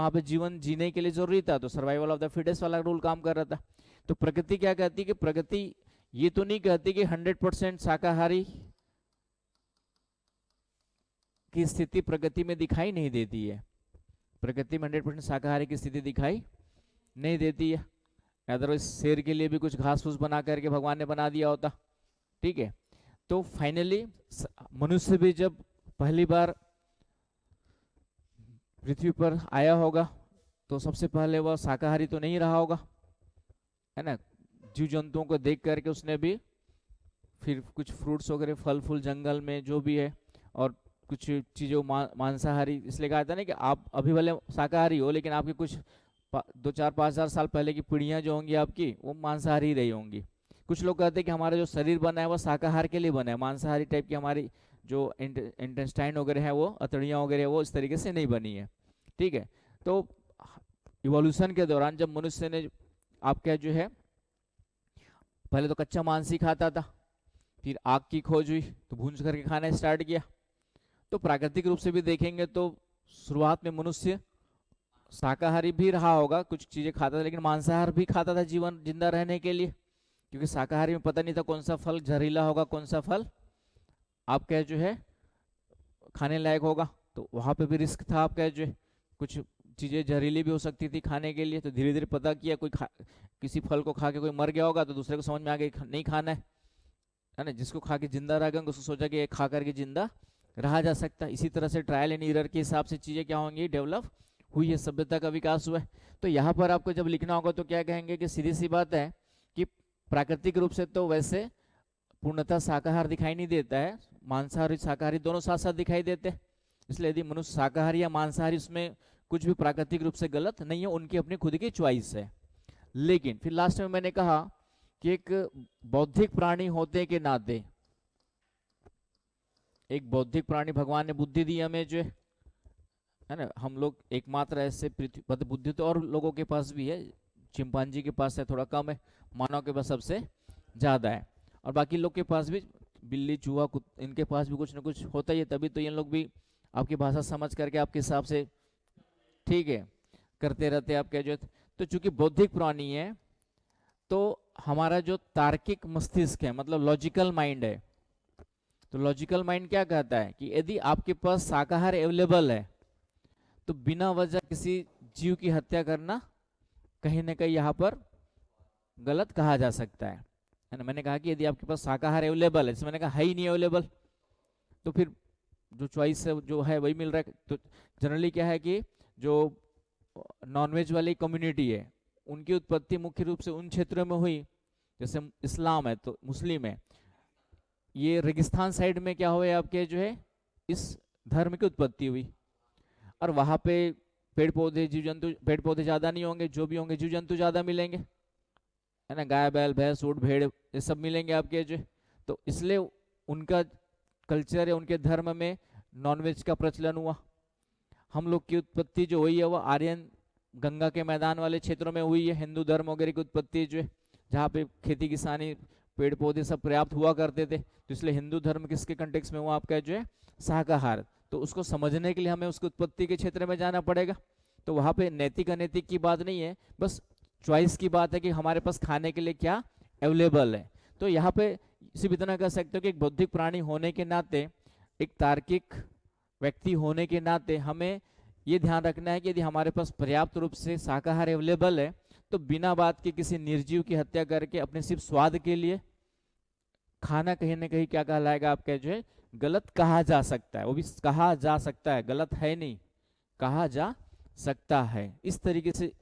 वहां पे जीवन जीने के लिए जरूरी था, तो सर्वाइवल ऑफ द फिटेस्ट वाला रूल काम कर रहा था। तो प्रकृति क्या कहती है कि प्रकृति ये तो नहीं कहती कि 100% शाकाहारी की स्थिति प्रकृति में दिखाई नहीं देती है। प्रकृति में 100% शाकाहारी की स्थिति दिखाई नहीं देती है, अदरवाइज शेर के लिए भी कुछ घास फूस बना करके भगवान ने बना दिया होता। ठीक है, तो फाइनली मनुष्य भी जब पहली बार पृथ्वी पर आया होगा तो सबसे पहले वह शाकाहारी तो नहीं रहा होगा, है ना। जीव जंतुओं को देख करके उसने भी फिर कुछ फ्रूट्स वगैरह फल फूल जंगल में जो भी है, और कुछ चीज़ों मांसाहारी, इसलिए कहा था ना कि आप अभी भले शाकाहारी हो लेकिन आपकी कुछ 2-4-5 हज़ार साल पहले की पीढ़ियां जो होंगी आपकी वो मांसाहारी रही होंगी। कुछ लोग कहते हैं कि हमारा जो शरीर बना है वो शाकाहार के लिए बना है, मांसाहारी टाइप की हमारी जो इंटेस्टाइन वगैरह है वो अतड़ियाँ वगैरह वो इस तरीके से नहीं बनी है। ठीक है, तो इवोल्यूशन के दौरान जब मनुष्य ने आपका जो है पहले तो कच्चा मांस ही खाता था, फिर आग की खोज हुई तो भूंज करके खाना स्टार्ट किया। तो प्राकृतिक रूप से भी देखेंगे तो शुरुआत में मनुष्य शाकाहारी भी रहा होगा, कुछ चीजें खाता था, लेकिन मांसाहार भी खाता था जीवन जिंदा रहने के लिए, क्योंकि शाकाहारी में पता नहीं था कौन सा फल जहरीला होगा, कौन सा फल आपका जो है खाने लायक होगा। तो वहां पे भी रिस्क था आपका जो है, कुछ चीजें जहरीली भी हो सकती थी खाने के लिए। तो धीरे धीरे पता किया कोई किसी फल को खा के कोई मर गया होगा तो दूसरे को समझ में आ गया नहीं खाना है ना। जिसको खा के जिंदा रह गया उसको सोचा कि ये खा करके जिंदा रहा जा सकता है। इसी तरह से ट्रायल एंड एरर के हिसाब से चीजें क्या होंगी, डेवलप हुई है, सभ्यता का विकास हुआ है। तो यहाँ पर आपको जब लिखना होगा तो क्या कहेंगे कि सीधी सी बात है कि प्राकृतिक रूप से तो वैसे पूर्णतः शाकाहार दिखाई नहीं देता है, मांसाहारी शाकाहारी दोनों साथ साथ दिखाई देते हैं। इसलिए यदि मनुष्य शाकाहारी या मांसाहारी, उसमें कुछ भी प्राकृतिक रूप से गलत नहीं है, उनकी अपनी खुद की चॉइस है। लेकिन फिर लास्ट में मैंने कहा कि एक बौद्धिक प्राणी होते के नाते, एक बौद्धिक प्राणी भगवान ने बुद्धि दी हमें जो है ना, हम लोग एकमात्र ऐसे पृथ्वी पर, बुद्धि तो और लोगों के पास भी है, चिंपांजी के पास है थोड़ा कम है, मानव के पास सबसे ज्यादा है, और बाकी लोग के पास भी बिल्ली चूहा इनके पास भी कुछ ना कुछ होता ही है, तभी तो ये लोग भी आपकी भाषा समझ करके आपके हिसाब से ठीक है करते रहते हैं आपके जो। तो चूंकि बौद्धिक प्राणी है तो हमारा जो तार्किक मस्तिष्क है, मतलब लॉजिकल माइंड है, तो लॉजिकल माइंड क्या कहता है कि यदि आपके पास शाकाहार अवेलेबल है तो बिना वजह किसी जीव की हत्या करना कहीं ना कहीं यहाँ पर गलत कहा जा सकता है ना। मैंने कहा कि यदि आपके पास शाकाहार अवेलेबल है, जैसे मैंने कहा है ही नहीं अवेलेबल, तो फिर जो चॉइस है जो है वही मिल रहा है। तो जनरली क्या है कि जो नॉनवेज वाली कम्युनिटी है उनकी उत्पत्ति मुख्य रूप से उन क्षेत्रों में हुई, जैसे इस्लाम है तो मुस्लिम है, ये रेगिस्तान साइड में क्या हुए आपके जो है इस धर्म की उत्पत्ति हुई, और वहां पे पेड़ पौधे जीव जंतु, पेड़ पौधे ज्यादा नहीं होंगे, जो भी होंगे जीव जंतु ज्यादा मिलेंगे, है ना, गाय बैल भैंस ऊंट भेड़ ये सब मिलेंगे आपके जो। तो इसलिए उनका कल्चर है, उनके धर्म में नॉनवेज का प्रचलन हुआ। हम लोग की उत्पत्ति जो हुई है वो आर्यन गंगा के मैदान वाले क्षेत्रों में हुई है, हिंदू धर्म वगैरह की उत्पत्ति जो है जहाँ पे खेती किसानी पेड़ पौधे सब पर्याप्त हुआ करते थे, तो इसलिए हिंदू धर्म किसके कंटेक्स में हुआ आपका जो है शाकाहार। तो उसको समझने के लिए हमें उसकी उत्पत्ति के क्षेत्र में जाना पड़ेगा। तो वहाँ पे नैतिक अनैतिक की बात नहीं है, बस चॉइस की बात है कि हमारे पास खाने के लिए क्या अवेलेबल है। तो यहाँ पे सिर्फ इतना कह सकते हो कि एक बौद्धिक प्राणी होने के नाते, एक तार्किक व्यक्ति होने के नाते हमें ये ध्यान रखना है कि यदि हमारे पास पर्याप्त रूप से शाकाहार अवेलेबल है तो बिना बात के किसी निर्जीव की हत्या करके अपने सिर्फ स्वाद के लिए खाना कहीं ना कहीं क्या कहलाएगा आपका जो है गलत कहा जा सकता है। वो भी कहा जा सकता है, गलत है नहीं, कहा जा सकता है। इस तरीके से